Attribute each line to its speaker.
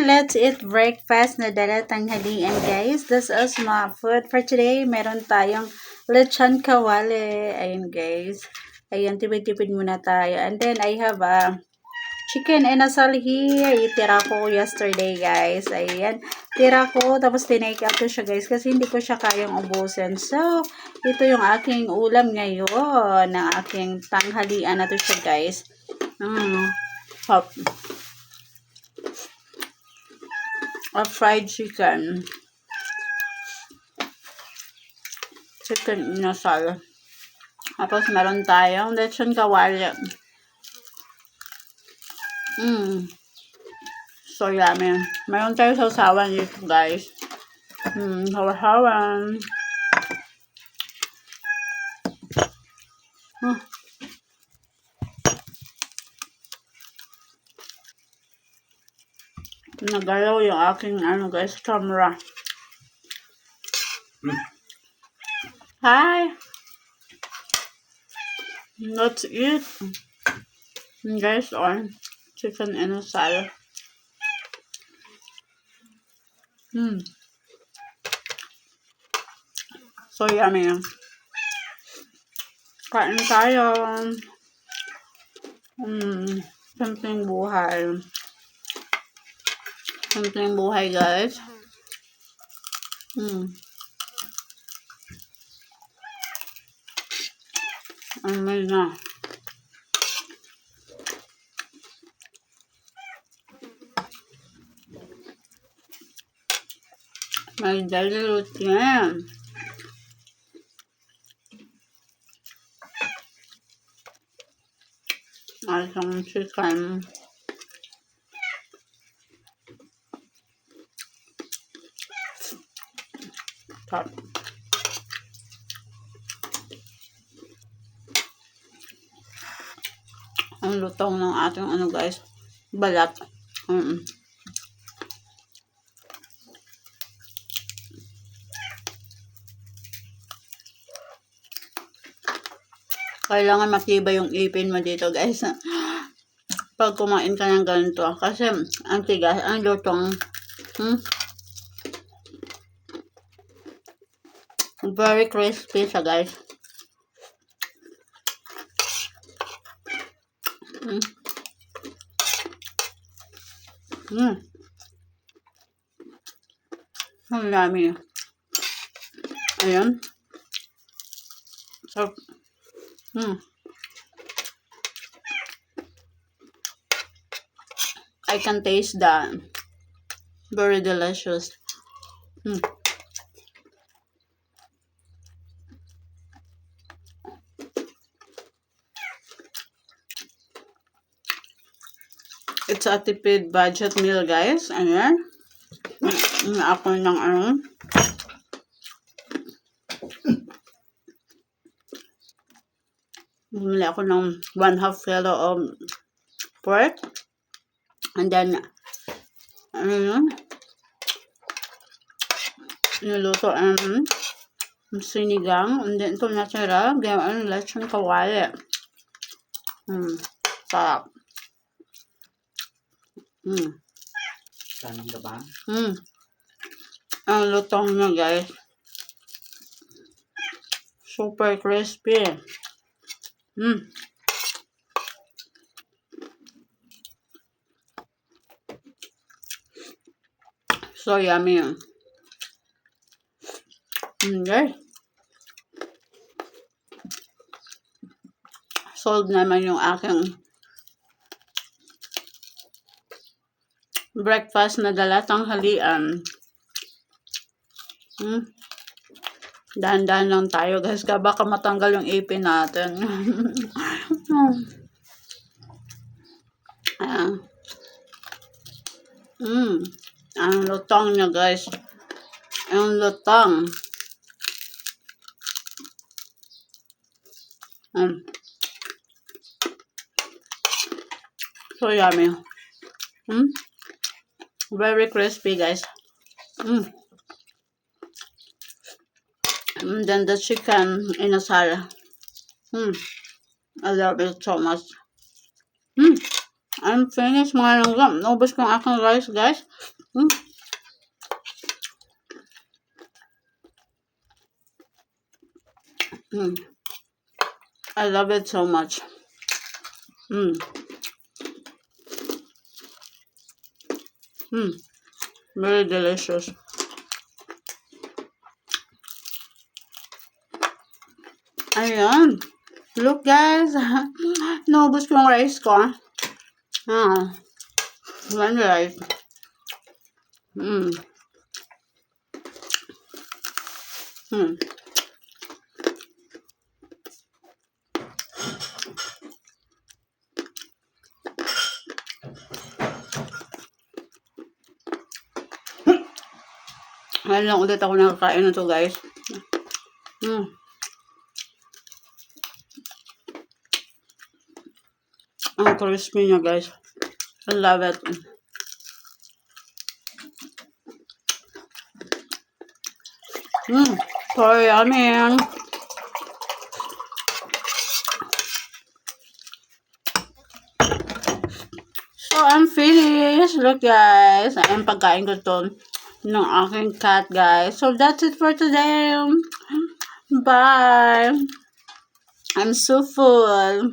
Speaker 1: let's eat breakfast na dala tanghalian, guys. This is my food for today. Meron tayong lechon kawali. Ayun, guys. Ayun, tipid-tipid muna tayo. And then, I have chicken inasal here. Itira ko yesterday, guys. Ayan. Tira ko, tapos tinake out ko siya, guys, kasi hindi ko siya kayang ubusin. So, ito yung aking ulam ngayon, ng aking tanghalian na to siya, guys. Hop. A fried chicken. Chicken inasal. Tapos meron tayong lechon kawali. So yummy. Meron tayong sausawan dito, guys. Sausawan. Nagalaw yung aking guys, camera. Hi! Let's eat. Guys, on chicken inasal. So yummy. Kain tayo. Simpleng buhay. Simpleng buhay, guys. Amen na. May daily routine. Isang chicken. Top. Ang lutong ng ating guys, balat. Kailangan matibay yung ipin mo dito, guys. Pag kumain ka ng ganito. Kasi ang tigas, ang lutong. Very crispy siya, guys. Ang dami. Ayan. So, I can taste that. Very delicious. It's a tipid budget meal, guys. Ayan. Ako ng bumili ako ng 1/2 kilo of pork. And then, niluto sinigang. And then, ito natira, gawin lechon kawali. Sarap.
Speaker 2: Kanang gabang?
Speaker 1: Ang lutong niya, guys. Super crispy. So yummy. Guys. Solved naman yung aking breakfast na dala tanghalian. Dahan-dahan lang tayo, guys. Baka matanggal yung ipin natin. Ang lutong niya, guys. Ang lutong. So yummy. Very crispy, guys. And then the chicken inasal. I love it so much. I'm finished mga langgam. Naubos ko ang aking rice, guys. Mm. Mm. I love it so much. Mm. Mm. Very delicious. Ayan. Look, guys. Naubos ko yung rice ko. One rice. Mm. Mm. Ngayon lang ulit ako nakakain nito, guys. Mm. Ang crispy niya, guys. I love it. So yummy. So I'm finished. Look, guys. Ayan pagkain ko to ng aking cat, guys. So that's it for today. Bye. I'm so full.